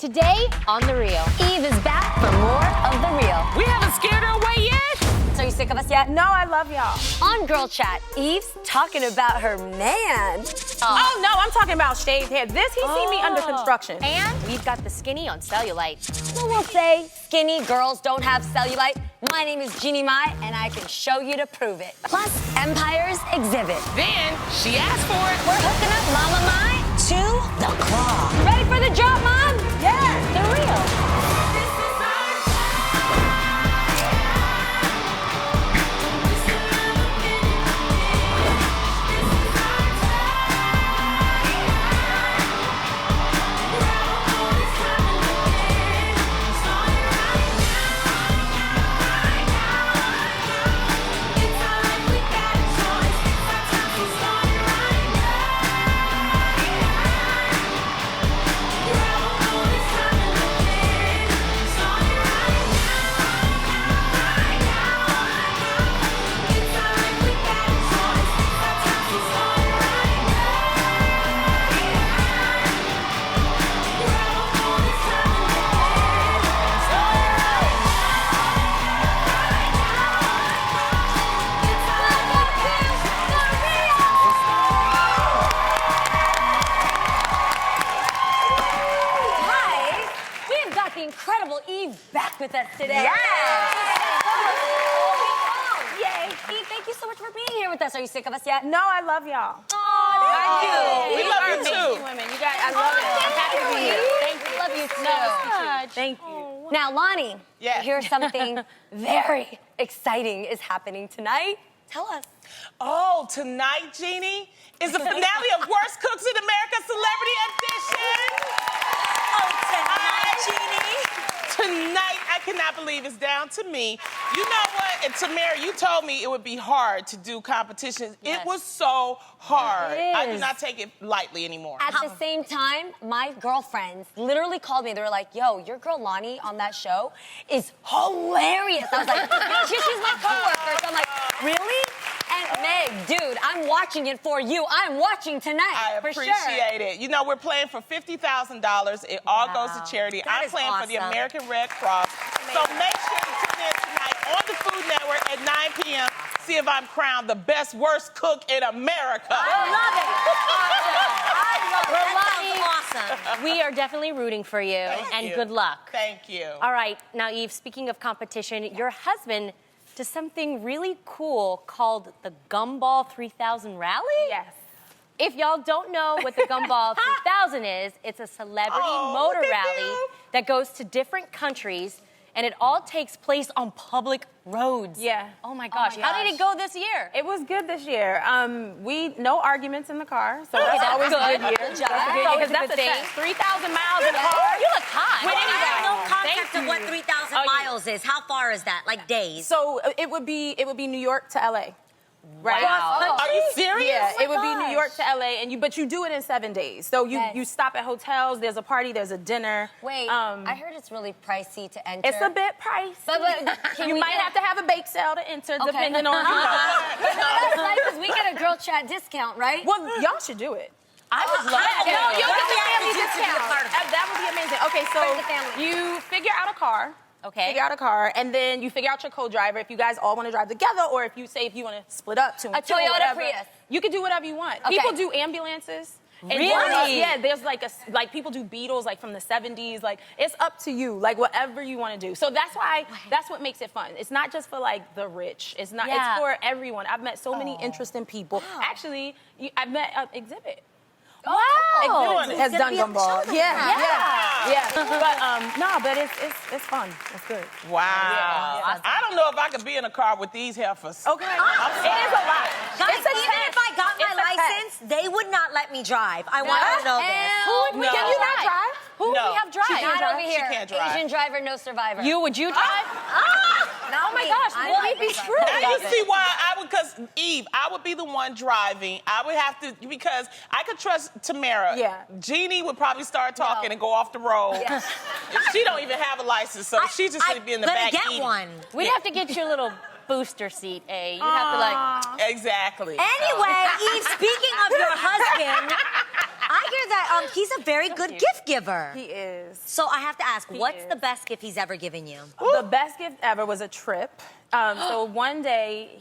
Today on The Real, Eve is back for more of The Real. We haven't scared her away yet. So you sick of us yet? No, I love y'all. On Girl Chat, Eve's talking about her man. Oh, no, I'm talking about shaved hair. He see me under construction. And we've got the skinny on cellulite. Some will say skinny girls don't have cellulite. My name is Mama Mai, and I can show you to prove it. Plus, Empire's Xzibit. Then she asked for it. We're hooking up Mama Mai to the claw. Ready for the drop, Mom? Yeah. The Real. Incredible Eve back with us today. Yes. Yay. Eve, thank you so much for being here with us. Are you sick of us yet? No, I love y'all. Oh, We love you too. Women, you guys, I love it. I'm happy to be here. Thank you. Love you too. Thank you. Now, Lonnie, Yes. here's something very exciting is happening tonight. Tell us. Oh, tonight, Jeannie, is the finale of Worst Cooks in America Celebrity Edition. Oh, tonight, Jeannie. Tonight, I cannot believe it's down to me. You know what? And Tamara, you told me it would be hard to do competitions. Yes. It was so hard. It I do is. not take it lightly anymore. At the same time, my girlfriends literally called me. They were like, yo, your girl Lonnie on that show is hilarious. I was like, she's my coworker. So I'm like, really? And Meg, dude, I'm watching it for you. I'm watching tonight, I for sure. appreciate it. You know, we're playing for $50,000. It all goes to charity. That I'm is playing for the awesome. American Red Cross. So make sure to tune in tonight on the Food Network at 9 p.m. See if I'm crowned the best worst cook in America. I love it. Awesome. We are definitely rooting for you. Thank you. Good luck. Thank you. All right, now Eve, speaking of competition, your husband does something really cool called the Gumball 3000 Rally? Yes. If y'all don't know what the Gumball 3000 is, it's a celebrity motor look at rally you. that goes to different countries, and it all takes place on public roads. Yeah. Oh my gosh. How did it go this year? It was good this year. No arguments in the car, so that's that's always good. a good year. Good job. That's a good, Always because a that's good a thing. test. 3,000 miles in a car. You look hot. With I have no anybody. concept Thank of what you. 3,000 Oh, yeah. miles is. How far is that? Like days? So it would be New York to LA. Right. Wow. Are you serious? Yeah, Oh my it would be New gosh. York to LA, but you do it in 7 days. So Yes. you stop at hotels. There's a party. There's a dinner. Wait, I heard it's really pricey to enter. It's a bit pricey. But can You we might get have to have a bake sale to enter, Okay. depending on. But no, that's right, because we get a girl chat discount, right? Well, y'all should do it. I would love No, to. you'll What get do we the have to family do to be a discount. part of it? That would be amazing. Okay, so Bring the family. you figure out a car. Okay. Figure out a car, and then you figure out your co-driver if you guys all want to drive together, or if you want to split up to A Toyota Prius. You can do whatever you want. Okay. People do ambulances. And Really? Yeah, there's like people do Beatles like from the 70s. Like it's up to you, like whatever you want to do. So that's what makes it fun. It's not just for like the rich. It's not. Yeah. It's for everyone. I've met so many interesting people. Actually, I've met Xzibit. Wow. Exhibit has done be on the Gumball. show Yeah. But it's fun. It's good. Wow. I don't know if I could be in a car with these heifers. Okay. It is a lot. Guys, It's a even test. if I got my It's a test. license, they would not let me drive. I want you to know this. No. Can you not drive? Who would No. we have drive? Not over She here. can't drive. Asian driver, no survivor. Would you drive? Oh my gosh, will we be screwed? Now you see why I would, because Eve, I would be the one driving. I would have to, because I could trust Tamara. Yeah. Jeannie would probably start talking and go off the road. Yeah. She don't even have a license, so she just would be in the better back get eating. one. We'd have to get you a little booster seat, You'd have to Exactly. Anyway, Eve, speaking of your husband, I hear that he's a very good gift giver. He is. So I have to ask, what's is. the best gift he's ever given you? The best gift ever was a trip. So one day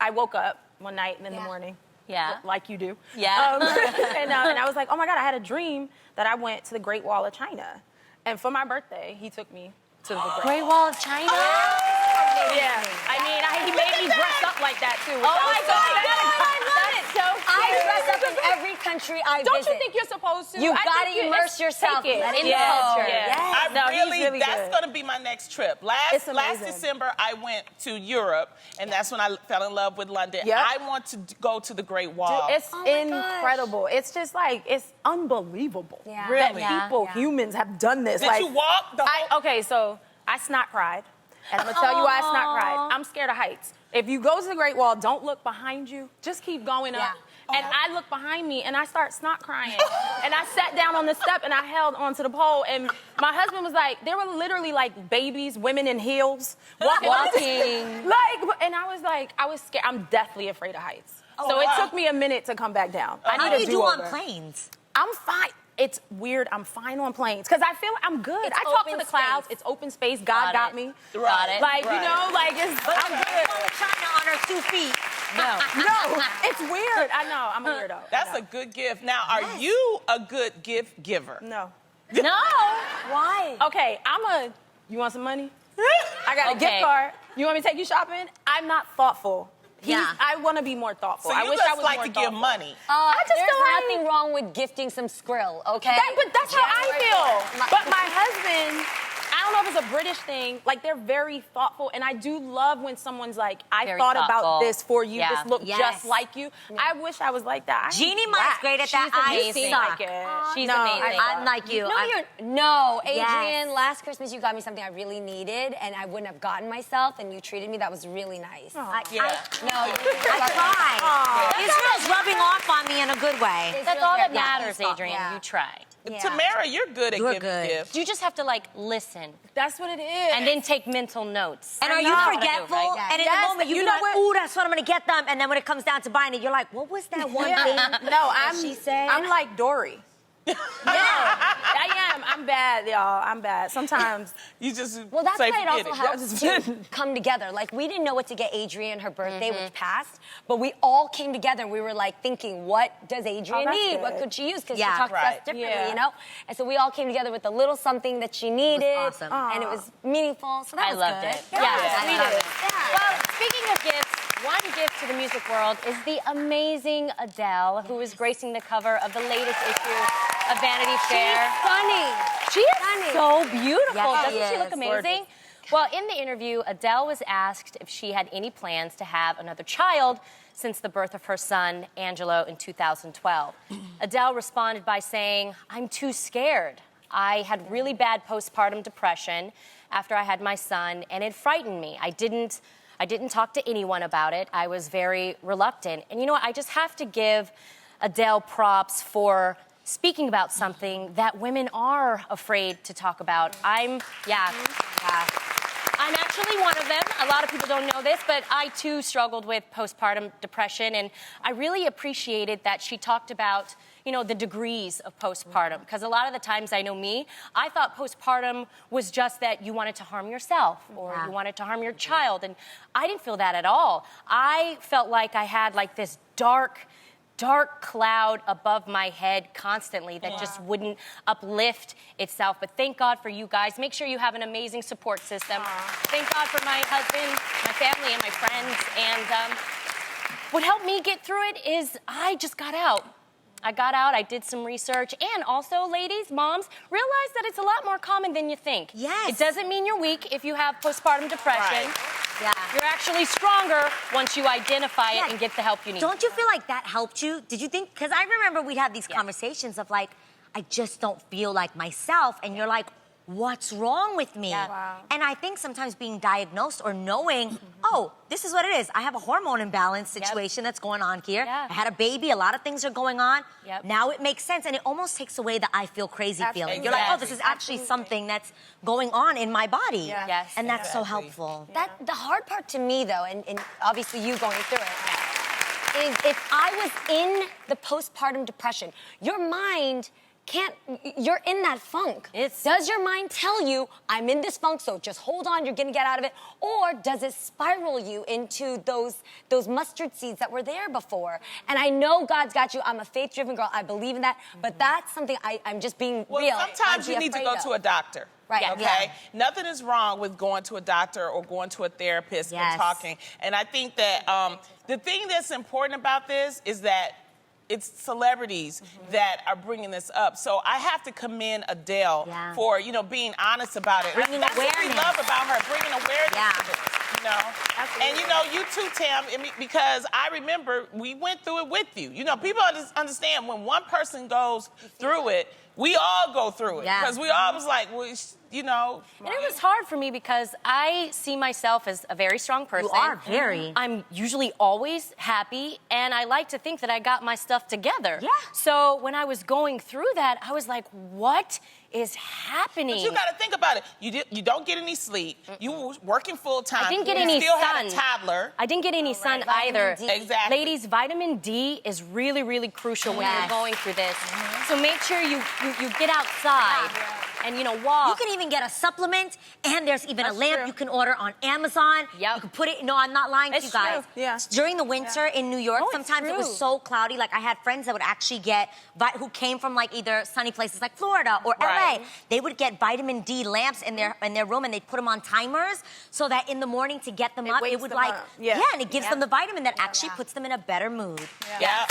I woke up one night in the morning. Yeah. Like you do. Yeah. And I was like, oh my God, I had a dream that I went to the Great Wall of China. And for my birthday, he took me to the Great Wall of China? Yeah. I mean, he made me dress up like that too. Oh my God, I love it. So I dress up in every country I Don't visit. you think you're supposed to? You I gotta think immerse yourself take it. in the Yeah, culture. yeah. Yes. No, he's really that's good. going to be my next trip. It's Last amazing. December, I went to Europe, and that's when I fell in love with London. Yep. I want to go to the Great Wall. Dude, it's Oh my incredible. It's just like, it's unbelievable Yeah. that Really? people, humans, have done this. Did like, you walk the whole... Okay, so I snot cried. And I'm gonna tell you why I snot cried. I'm scared of heights. If you go to the Great Wall, don't look behind you. Just keep going up. Yeah. And I look behind me and I start snot crying. And I sat down on the step and I held onto the pole. And my husband was like, there were literally like babies, women in heels, walking. And I was like, I was scared. I'm deathly afraid of heights. So it took me a minute to come back down. I How need do a you do on do-over. planes? I'm fine. It's weird. I'm fine on planes because I feel I'm good. It's I talk to open the clouds. space. It's open space. God got me. Got it. Like, you Right. know, like it's, I'm good. China on her 2 feet. No, it's weird. I know. I'm a weirdo. That's a good gift. Now, are you a good gift giver? No. No. Why? Okay, you want some money? I got a Okay. gift card. You want me to take you shopping? I'm not thoughtful. I want to be more thoughtful. So I you wish just I was like more to thoughtful. give money. I just There's feel like nothing wrong with gifting some skrill, okay? But that's how I January feel. 1st. But my husband, I don't know if it's a British thing, like they're very thoughtful, and I do love when someone's like, I Very thought thoughtful. about this for you, Yeah. this looked Yes. just like you. I wish I was like that. Jeannie Mike's great at that. She's I amazing. suck. Like it. She's No, amazing. I'm like you. No, Adrian, Yes. last Christmas you got me something I really needed and I wouldn't have gotten myself and you treated me. That was really nice. Yeah. No, I tried. Israel's rubbing off on me in a good way. That's all that Yeah, matters, he's Adrian. yeah. You try. Tamara, you're good at You're giving good. gifts. You just have to like listen That's what it is. and then take mental notes. And are you know. forgetful? Right? And in Yes, the moment, you you be know like, what? ooh, that's what I'm going to get them. And then when it comes down to buying it, you're like, what was that one thing No, she said? I'm like Dory. I am. I'm bad, y'all. I'm bad. Sometimes. You just Well, that's say why it forget also it. helps to come together. Like, we didn't know what to get Adrian her birthday, which passed, but we all came together and we were like thinking, what does Adrian that's need? good. What could she use? Because Yeah. she talks to us Right. differently, Yeah. you know? And so we all came together with a little something that she needed. It was awesome. And it was meaningful. So that I was loved good. it. Yeah, Yes, we I love did. it. Well, speaking of gifts, one gift to the music world is the amazing Adele, who is gracing the cover of the latest issue of Vanity Fair. She's funny. She is so beautiful. Yes, Doesn't she she look is. amazing? Well, in the interview, Adele was asked if she had any plans to have another child since the birth of her son, Angelo, in 2012. Adele responded by saying, I'm too scared. I had really bad postpartum depression after I had my son, and it frightened me. I didn't talk to anyone about it. I was very reluctant. And you know what? I just have to give Adele props for speaking about something that women are afraid to talk about. I'm actually one of them. A lot of people don't know this, but I too struggled with postpartum depression, and I really appreciated that she talked about, you know, the degrees of postpartum, because a lot of the times, I know me, I thought postpartum was just that you wanted to harm yourself or you wanted to harm your child, and I didn't feel that at all. I felt like I had like this dark cloud above my head constantly that just wouldn't uplift itself. But thank God for you guys. Make sure you have an amazing support system. Thank God for my husband, my family, and my friends. And what helped me get through it is I just got out. I got out, I did some research, and also, ladies, moms, realize that it's a lot more common than you think. Yes. It doesn't mean you're weak if you have postpartum depression. Right. Yeah. You're actually stronger once you identify it and get the help you need. Don't you feel like that helped you? Did you think? Because I remember we'd have these conversations of like, I just don't feel like myself. And you're like, what's wrong with me? Yeah. Wow. And I think sometimes being diagnosed or knowing, oh, this is what it is. I have a hormone imbalance situation that's going on here. Yeah. I had a baby. A lot of things are going on. Yep. Now it makes sense. And it almost takes away the I feel crazy Absolutely. feeling. You're like, oh, this is actually something that's going on in my body. Yeah. Yes. And that's so helpful. The hard part to me, though, and obviously you going through it, is if I was in the postpartum depression, your mind you're in that funk. Does your mind tell you, I'm in this funk, so just hold on, you're gonna get out of it? Or does it spiral you into those mustard seeds that were there before? And I know God's got you. I'm a faith-driven girl. I believe in that. But that's something I'm just being real. Sometimes you need to go to a doctor. Right. Okay. Yeah. Nothing is wrong with going to a doctor or going to a therapist and talking. And I think that the thing that's important about this is that it's celebrities that are bringing this up. So I have to commend Adele for, being honest about it. Bringing That's awareness. what we love about her, bringing awareness to it. Absolutely. And you too, Tam, because I remember we went through it with you. People understand when one person goes through it, we all go through it. Because we all was like, well, And it was hard for me because I see myself as a very strong person. You are very. I'm usually always happy, and I like to think that I got my stuff together. Yeah. So when I was going through that, I was like, what is happening? But you got to think about it. You don't get any sleep. You were working full time. I didn't get you any still sun. had a toddler. I didn't get any sun either. Exactly. Ladies, vitamin D is really, really crucial when you're going through this. So make sure you get outside and, walk. You can even get a supplement, and there's even a lamp you can order on Amazon. Yep. You can put it, no, I'm not lying to you guys. True. Yeah. During the winter in New York, it's sometimes it was true. so cloudy. Like, I had friends that would actually who came from, like, either sunny places like Florida or LA. They would get vitamin D lamps in their room, and they'd put them on timers so that in the morning to get them up, it would, like, and it gives them the vitamin that actually puts them in a better mood. Yeah.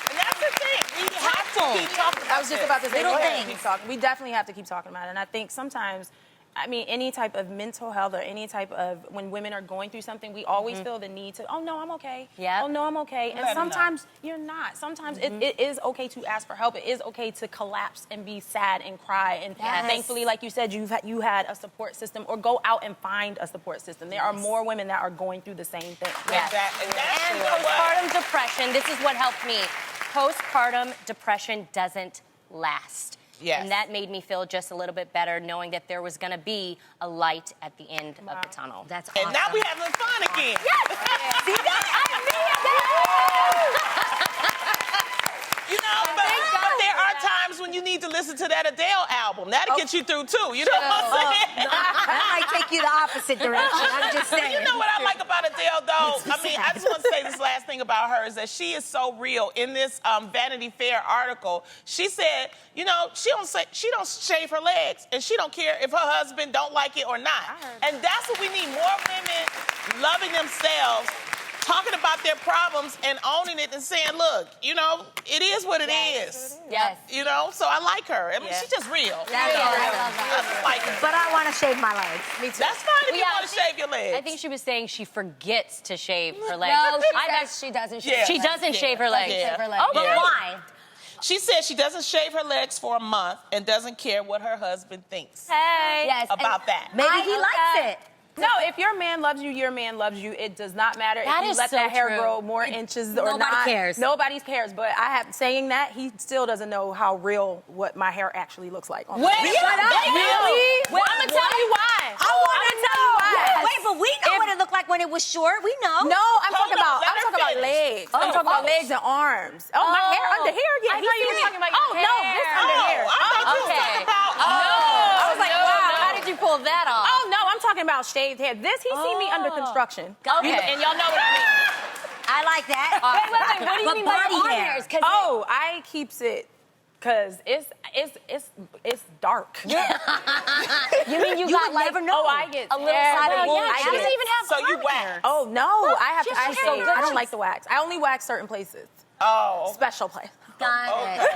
And that's the thing. We have to keep talking about I was just about to say, Little we have to things. keep talking. We definitely have to keep talking about it. And I think sometimes, any type of mental health or any type of, when women are going through something, we always feel the need to, oh, no, I'm okay. Yeah. Oh, no, I'm okay. And sometimes you're not. Sometimes it is okay to ask for help. It is okay to collapse and be sad and cry. And thankfully, like you said, you had a support system, or go out and find a support system. There are more women that are going through the same thing. And And postpartum depression, this is what helped me. Postpartum depression doesn't last. Yes. And that made me feel just a little bit better, knowing that there was going to be a light at the end of the tunnel. That's awesome. And now we having fun again. See that? But there are times when you need to listen to that Adele album. That'll get you through too. You know what I'm saying? That might take you the opposite direction. I'm just saying. You know what I like about Adele, though? I just want to say this last thing about her is that she is so real. In this Vanity Fair article, she said, she don't shave her legs, and she don't care if her husband don't like it or not. And that's what we need: more women loving themselves, talking about their problems and owning it and saying, look, it is what it is. Yes. So I like her. She's just real. I just like her. But I want to shave my legs. Me too. That's fine if you want to shave your legs. I think she was saying she forgets to shave her legs. No, she says she doesn't. She doesn't shave her legs. Shave her legs. Oh, But why? She said she doesn't shave her legs for a month and doesn't care what her husband thinks Hey. Yes. about that. Maybe he likes it. No, if your man loves you, your man loves you. It does not matter That if you is let so that hair true. grow more inches or not. Nobody cares. Nobody cares. But saying that, he still doesn't know how real what my hair actually looks like. Wait, Really? Well, I'm gonna tell you why. I want to know. Yes. Wait, but we know what it looked like when it was short. We know. No, I'm talking about let her finish. legs. I'm talking about legs and arms. Oh, my hair under here? Yeah, I thought you were talking about your no, hair. this under here. I thought you was talking about. I was like, wow. How did you pull that off? Oh, no, I'm talking about shaved hair. He see me under construction. Okay. And y'all know what I mean. I like that. Wait, what do you But mean by body arm hair? hairs? 'Cause Oh, I keeps it because it's dark. you mean you got would like never know. Oh, I get a little yeah, side well, of wool? yeah, She I doesn't get- even have So you arm wax. hair. Oh no, I have to. she's so good. I don't like the wax. I only wax certain places. Oh. Special place. Got it.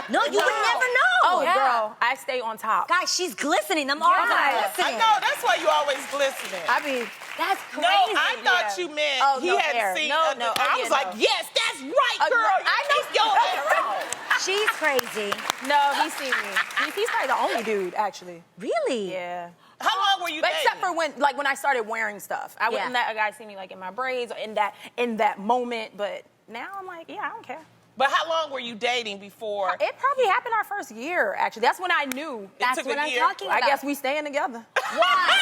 No, you would never know. Oh, girl, I stay on top. Guys, she's glistening. Them arms are I glistening. know, that's why you always glistening. I mean, That's crazy. No, I thought you meant Oh, he no hadn't hair. seen. No, under- no. Oh, I yeah, was like, no. yes, that's right, girl. I know. Keep your hair out. She's crazy. no, he's seen me. He's probably the only dude, actually. Really? Yeah. How long were you But dating? except for when I started wearing stuff, I wouldn't let a guy see me like in my braids or in that moment. But now I'm like, yeah, I don't care. But how long were you dating before? It probably happened our first year, actually. That's when I knew. That's took what a I'm year. talking I about. guess we staying together. Why?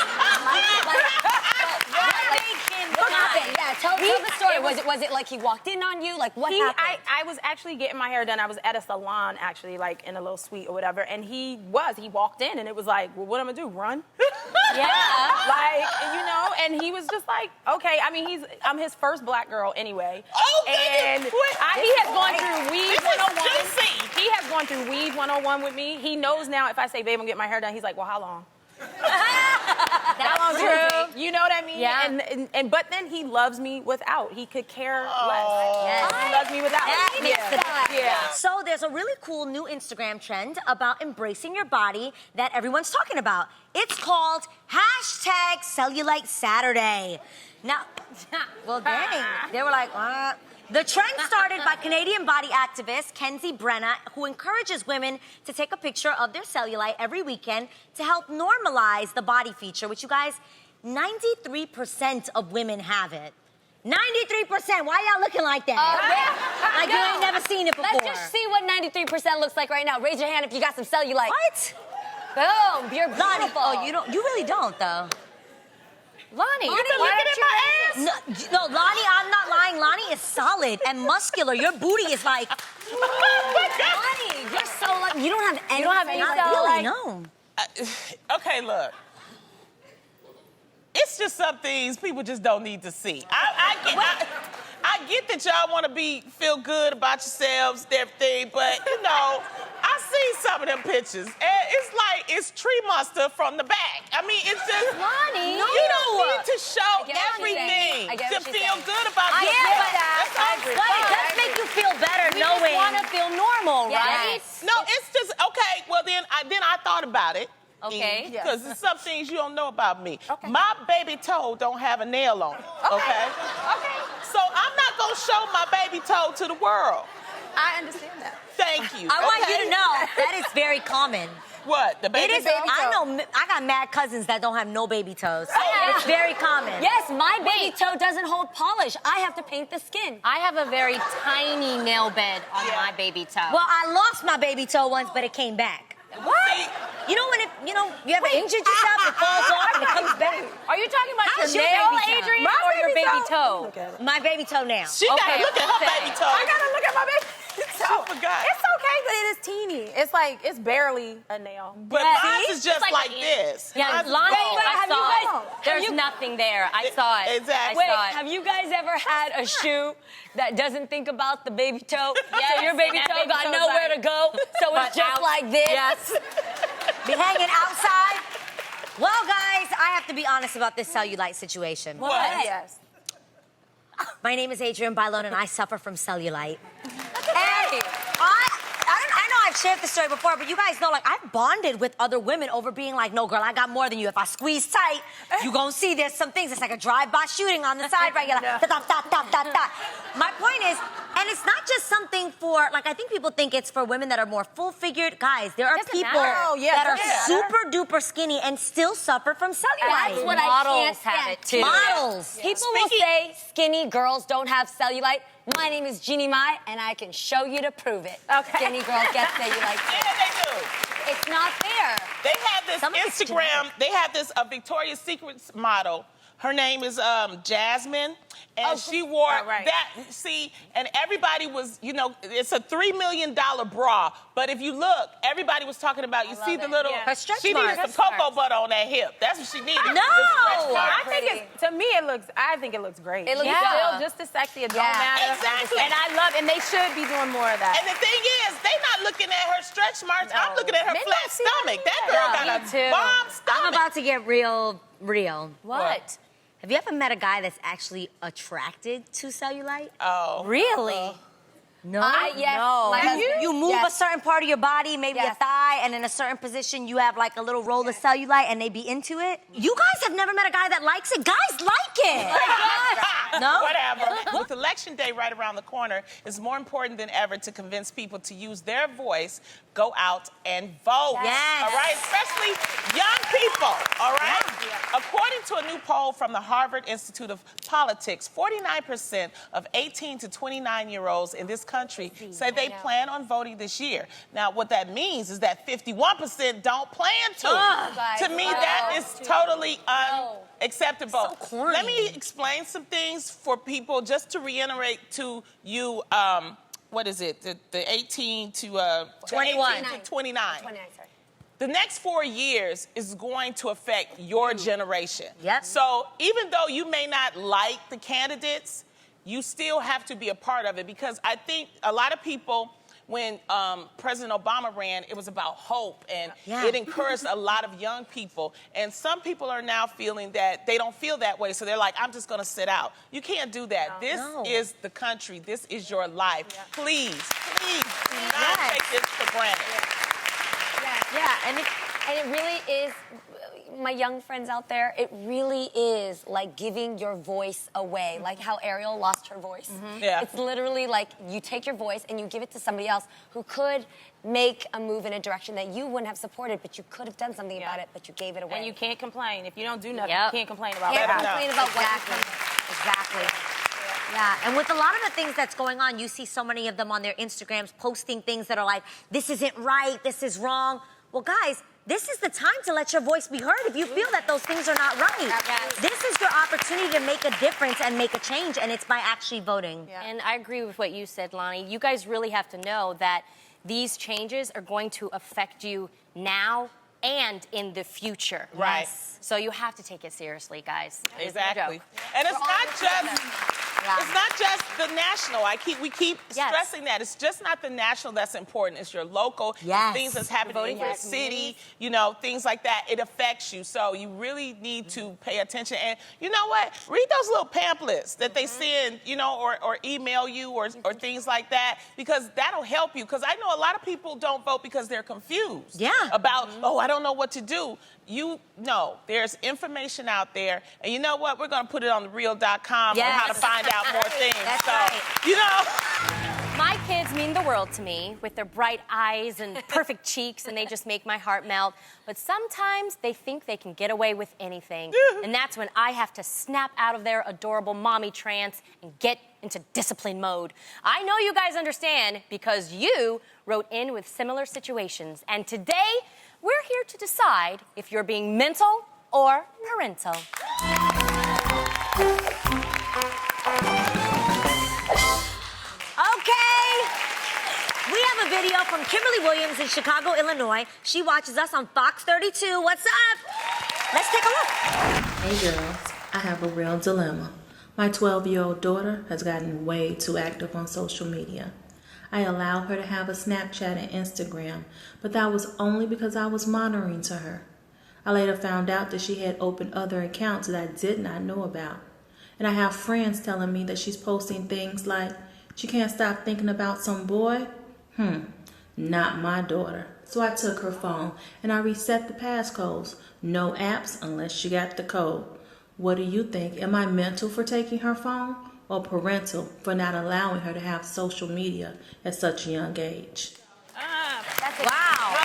What made him What happened? Yeah, tell the story. Was it like he walked in on you? Like, what happened? I was actually getting my hair done. I was at a salon, actually, like in a little suite or whatever, and he walked in, and it was like, well, what am I gonna do, run? Yeah. Like, you know, and he was just like, okay. I mean, I'm his first black girl anyway. Oh, and he has gone through Weave This is 101. juicy. He has gone through Weave 101 with me. He knows now if I say, babe, I'm getting my hair done, he's like, well, how long? That's true. You know what I mean? Yeah. And but then he loves me without. He could care less. Yes. He loves me without. Yeah. So there's a really cool new Instagram trend about embracing your body that everyone's talking about. It's called #Cellulite Saturday. Now, well, dang. They were like, The trend started by Canadian body activist Kenzie Brenna, who encourages women to take a picture of their cellulite every weekend to help normalize the body feature, which you guys, 93% of women have it. 93%. Why y'all looking like that? Like you ain't never seen it before. Let's just see what 93% looks like right now. Raise your hand if you got some cellulite. What? Boom, you're beautiful. Lonnie, oh, you don't. You really don't, though. Lonnie, You've been looking at my ass. No, Lonnie, I'm not lying. Lonnie is solid and muscular. Your booty is like. Lonnie, you're so lucky. You don't have any. You don't have any Not cellulite? really, no. Okay, look. It's just some things people just don't need to see. I get that y'all want to feel good about yourselves and everything, but you know, I see some of them pictures, and it's like it's tree monster from the back. I mean, it's just Lonnie. you don't need to show I get what she's saying. everything I get to what she's feel saying. good about I yourself. get that. That's all I'm But it does saying. make you feel better We just knowing. want to feel normal, right? No, it's just okay. Well, then I thought about it. Okay. Because there's some things you don't know about me. Okay. My baby toe don't have a nail on it. Okay. So I'm not gonna show my baby toe to the world. I understand that. Thank you. I want you to know that is very common. What? The baby It is. toe? I know. I got mad cousins that don't have no baby toes. yeah. It's very common. Yes, my baby toe doesn't hold polish. I have to paint the skin. I have a very tiny nail bed on my baby toe. Well, I lost my baby toe once, but it came back. What? You know when you ever injured yourself, it falls off and it comes back. Are you talking about How's your your nail, baby toe? Adrian, My or your baby baby toe? toe? My baby toe now. She gotta look at her baby toe. I gotta look at my baby toe. I forgot. It's okay, but it is teeny. It's like it's barely a nail. But Yeah. mine See? is just It's like like an this. Yeah, Mine's Lonnie, long. I Have you saw guys- it. There's nothing there. I saw it. Exactly. Wait, I saw it. have you guys ever had a shoe that doesn't think about the baby toe? Yes, So your baby that toe baby got toe's nowhere like- to go, so But it's just out. like this. Yes. Be hanging outside. Well, guys, I have to be honest about this cellulite situation. What? Yes. My name is Adrian Bailon, and I suffer from cellulite. And I know I've shared this story before, but you guys know, like, I've bonded with other women over being like, no, girl, I got more than you. If I squeeze tight, you gonna see there's some things. It's like a drive-by shooting on the side, right? You're like, da. My point is, and it's not just something for, like, I think people think it's for women that are more full-figured. Guys, there are Doesn't people matter. Oh, yeah, that are doesn't matter. super-duper skinny and still suffer from cellulite. That's what I Models can't have stand. it, too. Models. People will say skinny girls don't have cellulite. My name is Jeannie Mai, and I can show you to prove it. Okay. Skinny girls get cellulite. Yeah, they do. It's not fair. They have this Some of it's Instagram. They have this Victoria's Secret model. Her name is Jasmine, and she wore right. that. See, and everybody was, you know, it's a $3 million bra. But if you look, everybody was talking about. You see the little. Yeah. Her stretch She needed marks. some cocoa butter on that hip. That's what she needed. No! The stretch mark. I think it's, to me, I think it looks great. It looks It's good. still just as sexy. It don't matter. Exactly. And and they should be doing more of that. And the thing is, they not looking at her stretch marks. No. I'm looking at her Men flat don't see stomach. that That girl either. got Me a too. bomb stomach. I'm about to get real. What? Have you ever met a guy that's actually attracted to cellulite? Oh. Really? No. Yes. No. My husband- You move Yes. a certain part of your body, maybe Yes. a thigh, and in a certain position you have like a little roll of cellulite, and they be into it. You guys have never met a guy that likes it. Guys like it. No? Whatever. With election day right around the corner, it's more important than ever to convince people to use their voice, go out and vote. Yes. All right? Especially young people. All right? According to a new poll from the Harvard Institute of Politics, 49% of 18 to 29-year-olds in this country say they plan on voting this year. Now, what that means is that 51% don't plan to. To me, that is totally unacceptable. So corny. Let me explain some things for people just to reiterate to you. What is it? The 18 to 21. 18 to 29. 29, sorry. The next 4 years is going to affect your generation. Yep. So even though you may not like the candidates, you still have to be a part of it, because I think a lot of people, when President Obama ran, it was about hope, and it encouraged a lot of young people. And some people are now feeling that they don't feel that way, so they're like, I'm just going to sit out. You can't do that. This is the country. This is your life. Please do not take this for granted. And it really is, my young friends out there, it really is like giving your voice away, like how Ariel lost her voice. It's literally like you take your voice and you give it to somebody else who could make a move in a direction that you wouldn't have supported, but you could have done something about it, but you gave it away. And you can't complain. If you don't do nothing, you can't complain about Can't it. complain about what you can. Exactly. Yeah, and with a lot of the things that's going on, you see so many of them on their Instagrams posting things that are like, this isn't right, this is wrong. Well, guys, this is the time to let your voice be heard if you feel that those things are not right. This is your opportunity to make a difference and make a change, and it's by actually voting. And I agree with what you said, Lonnie. You guys really have to know that these changes are going to affect you now and in the future. Right. So you have to take it seriously, guys. It's no Exactly. joke. And it's not just... It's not just the national. We keep stressing that. It's just not the national that's important. It's your local things that's happening in your city, you know, things like that. It affects you. So you really need to pay attention. And you know what? Read those little pamphlets that they send, you know, or email you or things like that, because that'll help you. Because I know a lot of people don't vote because they're confused about, oh, I don't know what to do. You know, there's information out there, and you know what? We're going to put it on thereal.com on how to find out more things. That's so, right. you know. My kids mean the world to me with their bright eyes and perfect cheeks, and they just make my heart melt. But sometimes they think they can get away with anything. And that's when I have to snap out of their adorable mommy trance and get into discipline mode. I know you guys understand because you wrote in with similar situations. And today, we're here to decide if you're being mental or parental. Okay. We have a video from Kimberly Williams in Chicago, Illinois. She watches us on Fox 32. What's up? Let's take a look. Hey girls, I have a real dilemma. My 12-year-old daughter has gotten way too active on social media. I allowed her to have a Snapchat and Instagram, but that was only because I was monitoring to her. I later found out that she had opened other accounts that I did not know about. And I have friends telling me that she's posting things like, she can't stop thinking about some boy. Not my daughter. So I took her phone and I reset the passcodes. No apps unless she got the code. What do you think? Am I mental for taking her phone? Or parental for not allowing her to have social media at such a young age? Wow.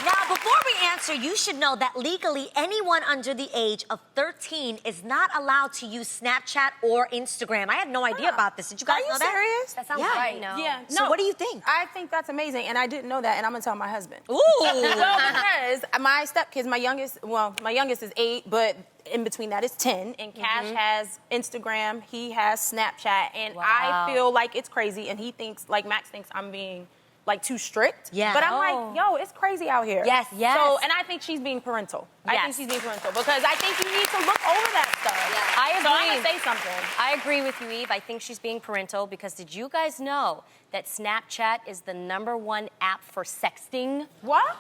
Now, before we answer, you should know that legally anyone under the age of 13 is not allowed to use Snapchat or Instagram. I had no idea about this. Did you guys know that? Serious? That sounds Yeah. right. Yeah. So what do you think? I think that's amazing, and I didn't know that, and I'm gonna tell my husband. Ooh. Well, because my stepkids, my youngest is 8, but in between that is 10, and Cash has Instagram, he has Snapchat, and I feel like it's crazy, and he thinks, like Max thinks I'm being like too strict. Yeah. But I'm like, yo, it's crazy out here. Yes. So, and I think she's being parental. I think she's being parental because I think you need to look over that stuff. I agree. So I'm gonna say something. I agree with you, Eve. I think she's being parental because did you guys know that Snapchat is the #1 app for sexting? What?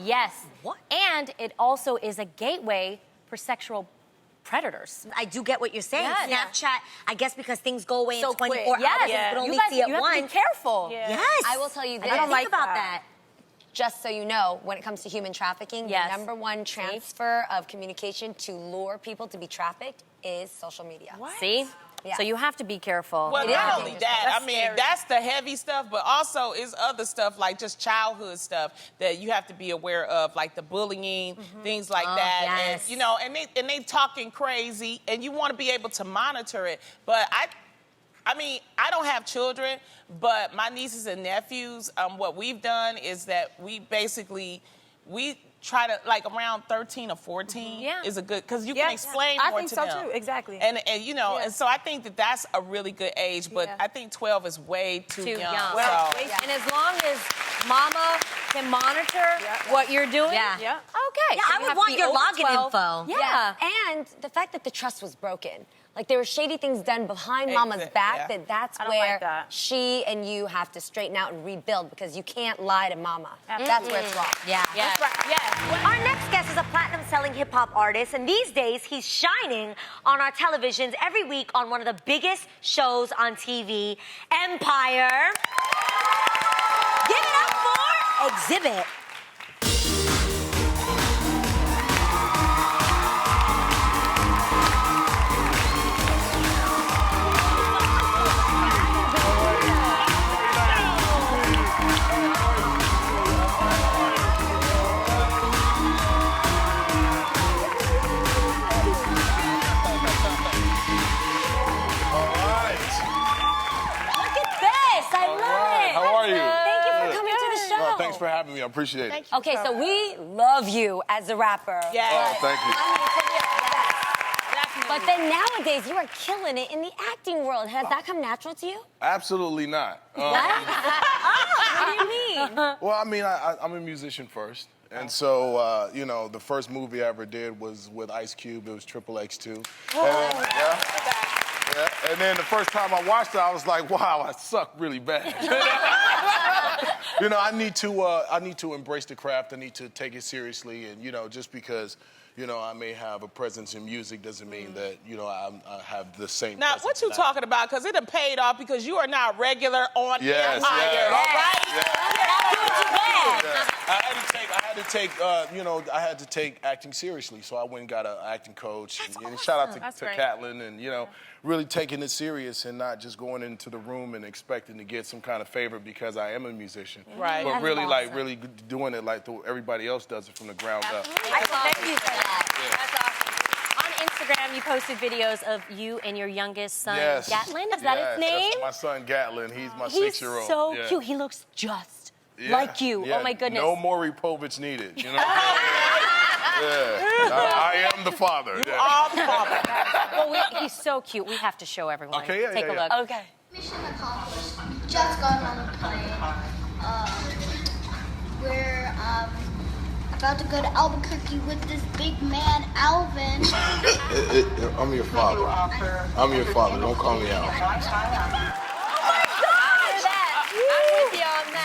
Yes. What? And it also is a gateway for sexual predators. I do get what you're saying. Yeah. Snapchat, I guess because things go away So in 24 quick. hours, Yeah. you could only You guys, see it you have once. to be careful. Yeah. Yes. I will tell you this. I don't like think about that. that. Just so you know, when it comes to human trafficking, Yes. the #1 transfer of communication to lure people to be trafficked is social media. What? See? Yeah. So you have to be careful. Well, not only that, I mean, scary. that's the heavy stuff, but also is other stuff like just childhood stuff that you have to be aware of, like the bullying, things like that. yes. And, you know, and they talking crazy, and you want to be able to monitor it. But I mean, I don't have children, but my nieces and nephews, what we've done is that we try to, like, around 13 or 14 is a good, because you can explain more to them. I think so, too. Exactly. And you know, and so I think that that's a really good age, but I think 12 is way too young. Well, So. and as long as Mama can monitor what you're doing, Yeah. okay. Yeah, So I you would have to want be your over login 12. info. Yeah. And the fact that the trust was broken. Like, there were shady things done behind Mama's back, that's I don't where like that. she and you have to straighten out and rebuild, because you can't lie to Mama. That's where it's wrong. Yeah. That's right. Yes. Our next guest is a platinum-selling hip-hop artist, and these days he's shining on our televisions every week on one of the biggest shows on TV, Empire. Give it up for Xzibit. Thanks for having me. I appreciate it. Okay, so we love you as a rapper. Yes. Oh, thank you. But then nowadays, you are killing it in the acting world. Has that come natural to you? Absolutely not. What do you mean? Well, I mean, I'm a musician first. And so, you know, the first movie I ever did was with Ice Cube. It was XXX2. And then the first time I watched it, I was like, wow, I suck really bad. You know, I need to embrace the craft. I need to take it seriously. And, you know, just because, you know, I may have a presence in music doesn't mean that, you know, I have the same Now, presence what you in talking about? Because it done paid off because you are now regular on Yes, Empire, yes. all right? I had to take acting seriously, so I went and got an acting coach. And shout out to Catelyn, and you know, really taking it serious and not just going into the room and expecting to get some kind of favor because I am a musician. Right. But really, like, really doing it like everybody else does it from the ground up. Thank you for that. That's awesome. On Instagram, you posted videos of you and your youngest son, Yes. Gatlin. Is that his name? That's my son Gatlin. He's my He's 6-year-old. so Yeah. cute. He looks just Yeah. like you. Yeah. Oh my goodness. No Maury Povich needed. You know. I am the father. Well, he's so cute. We have to show everyone. Okay, yeah, Take a look. Okay. Mission accomplished. Just got on the plane. We're about to go to Albuquerque with this big man, Alvin. I'm your father. I'm your father. Don't call me out.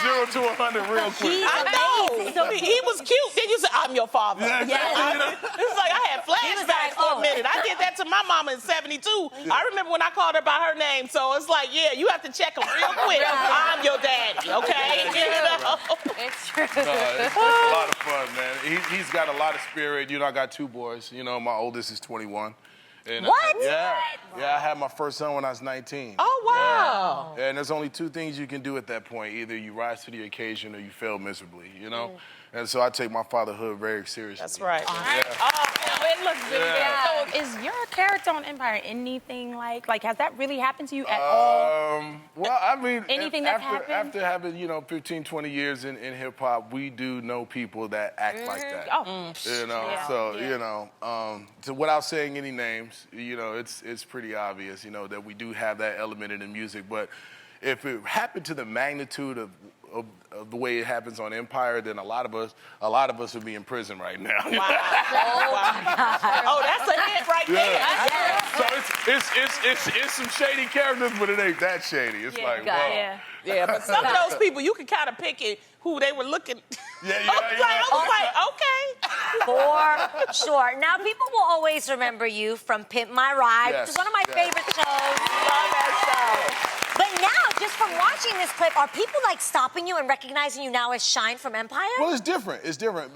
0 to 100 real quick. I know. So he was cute. Then you said, I'm your father. It's like I had flashbacks for a minute. I did that to my mama in 72. I remember when I called her by her name. So it's like, yeah, you have to check him real quick. I'm your daddy, okay? You know? It's true. It's a lot of fun, man. He's got a lot of spirit. You know, I got 2 boys. You know, my oldest is 21. And What? Yeah, I had my first son when I was 19. Oh, wow. Yeah, and there's only 2 things you can do at that point. Either you rise to the occasion or you fail miserably, you know? And so I take my fatherhood very seriously. That's right. Yeah. Oh, it looks really Yeah. good. So is your character on Empire anything like has that really happened to you at all? Well, I mean, Anything that's after happened? having, you know, 15, 20 years in hip hop, we do know people that act like that. Oh. You know, so, you know, so without saying any names, you know, it's pretty obvious, you know, that we do have that element in the music. But if it happened to the magnitude of the way it happens on Empire, then a lot of us would be in prison right now. Wow. Oh, that's a hit right there. So it's some shady characters, but it ain't that shady. It's like, whoa. Yeah, but some of those people, you can kind of pick it who they were looking. I was like, okay. For sure. Now, people will always remember you from Pimp My Ride, which is one of my favorite shows. Love that show. But now, just from watching this clip, are people like stopping you and recognizing you now as Shine from Empire? Well, it's different. It's different.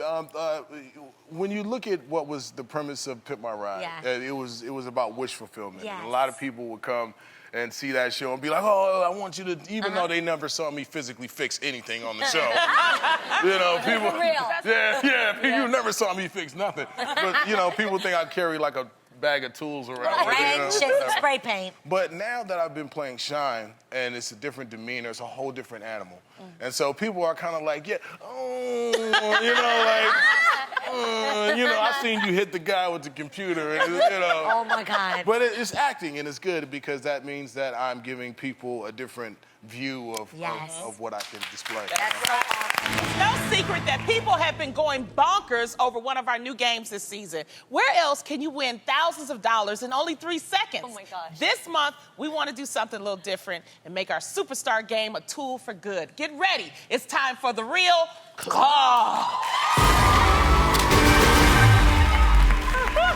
When you look at what was the premise of Pimp My Ride, it was about wish fulfillment. Yes. And a lot of people would come and see that show and be like, oh, I want you to, even though they never saw me physically fix anything on the show. You know, people. For real. You never saw me fix nothing. But, you know, people think I carry like a bag of tools around. Right, spray paint. But now that I've been playing Shine, and it's a different demeanor, it's a whole different animal. And so people are kind of like, you know, I seen you hit the guy with the computer, and, you know. Oh my God. But it's acting, and it's good because that means that I'm giving people a different view of what I can display. That's so awesome. It's no secret that people have been going bonkers over one of our new games this season. Where else can you win thousands of dollars in only 3 seconds? Oh my gosh. This month, we want to do something a little different and make our superstar game a tool for good. Get ready. It's time for the Real Claw.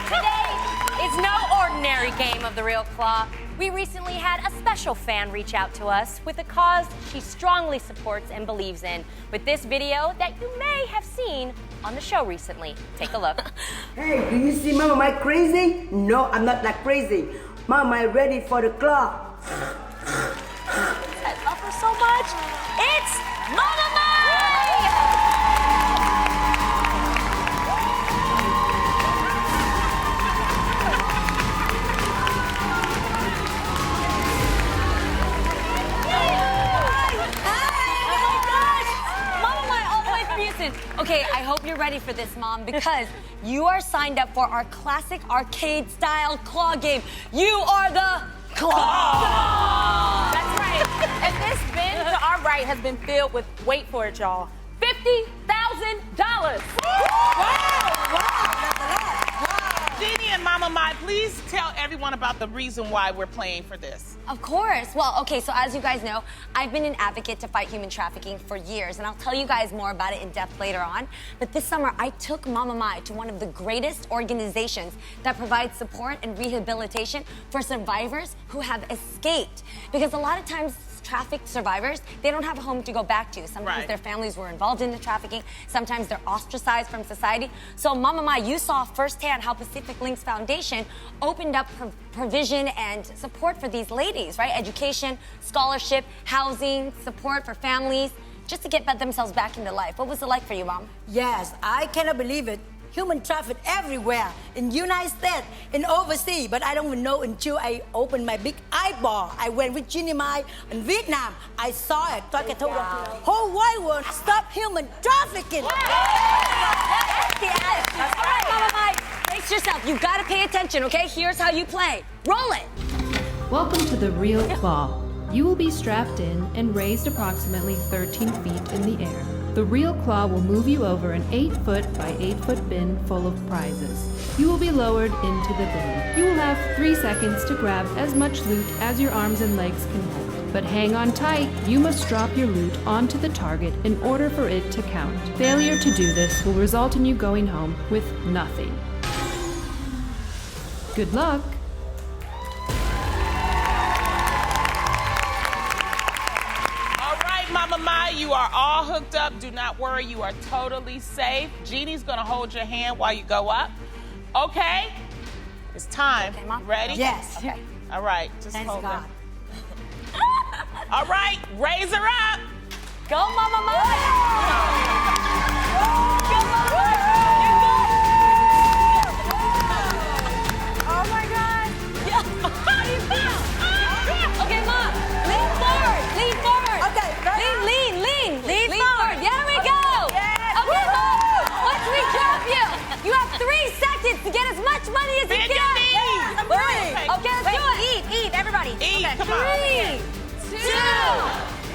Today is no ordinary game of the Real Claw. We recently had a special fan reach out to us with a cause she strongly supports and believes in with this video that you may have seen on the show recently. Take a look. Hey, do you see Mama Mai crazy? No, I'm not that crazy. Mama Mai ready for the claw. I love her so much. It's Mama Mai! Okay, I hope you're ready for this, Mom, because you are signed up for our classic arcade-style claw game. You are the claw! That's right. And this bin to our right has been filled with, wait for it, y'all, $50,000. Jeannie and Mama Mai, please tell everyone about the reason why we're playing for this. Of course. Well, okay, so as you guys know, I've been an advocate to fight human trafficking for years, and I'll tell you guys more about it in depth later on. But this summer, I took Mama Mai to one of the greatest organizations that provides support and rehabilitation for survivors who have escaped. Because a lot of times, trafficked survivors, they don't have a home to go back to. Sometimes their families were involved in the trafficking. Sometimes they're ostracized from society. So Mama Mai, you saw firsthand how Pacific Links Foundation opened up provision and support for these ladies, right? Education, scholarship, housing, support for families, just to get themselves back into life. What was it like for you, Mom? Yes, I cannot believe it. Human traffic everywhere, in United States, in overseas, but I don't even know until I opened my big eyeball. I went with Jeannie Mai in Vietnam. I saw it. So I can tell the whole wide world, stop human trafficking. That's the attitude. All right, Mama Mai, brace yourself. You gotta pay attention, okay? Here's how you play. Roll it. Welcome to the Real Claw. You will be strapped in and raised approximately 13 feet in the air. The Real Claw will move you over an 8-foot by 8-foot bin full of prizes. You will be lowered into the bin. You will have 3 seconds to grab as much loot as your arms and legs can hold. But hang on tight, you must drop your loot onto the target in order for it to count. Failure to do this will result in you going home with nothing. Good luck! Mama Mai, you are all hooked up. Do not worry, you are totally safe. Jeannie's gonna hold your hand while you go up. Okay? It's time. Okay, Mom. You ready? Yes. Okay. All right, just Thanks, hold God. her. All right, raise her up. Go, Mama Mai. Go, Mama Mai. Oh my God. Yeah. How do you feel? Okay, Mom. Lean forward. Lean forward. Okay, Lean forward. There we go. Yes. Okay, Mom. Once we drop you, you have 3 seconds to get as much money as you Bend can. your knees. I'm ready. Okay, let's do it. Eat, everybody. Eat, come on. 3, 2,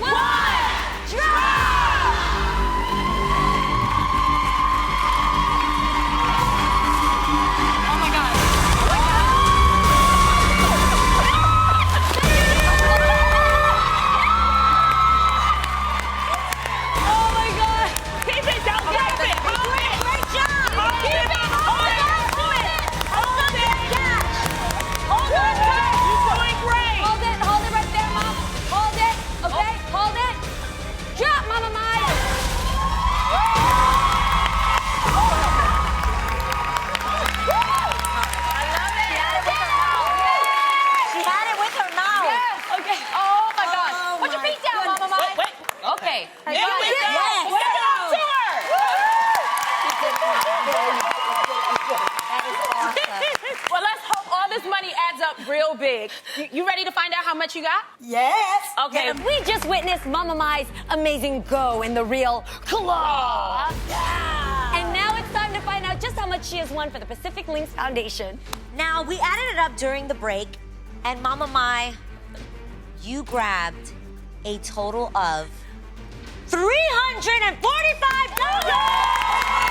1, drop! real big. You ready to find out how much you got? Yes. Okay. We just witnessed Mama Mai's amazing go in the real claw. Yeah. And now it's time to find out just how much she has won for the Pacific Links Foundation. Now, we added it up during the break, and Mama Mai, you grabbed a total of $345.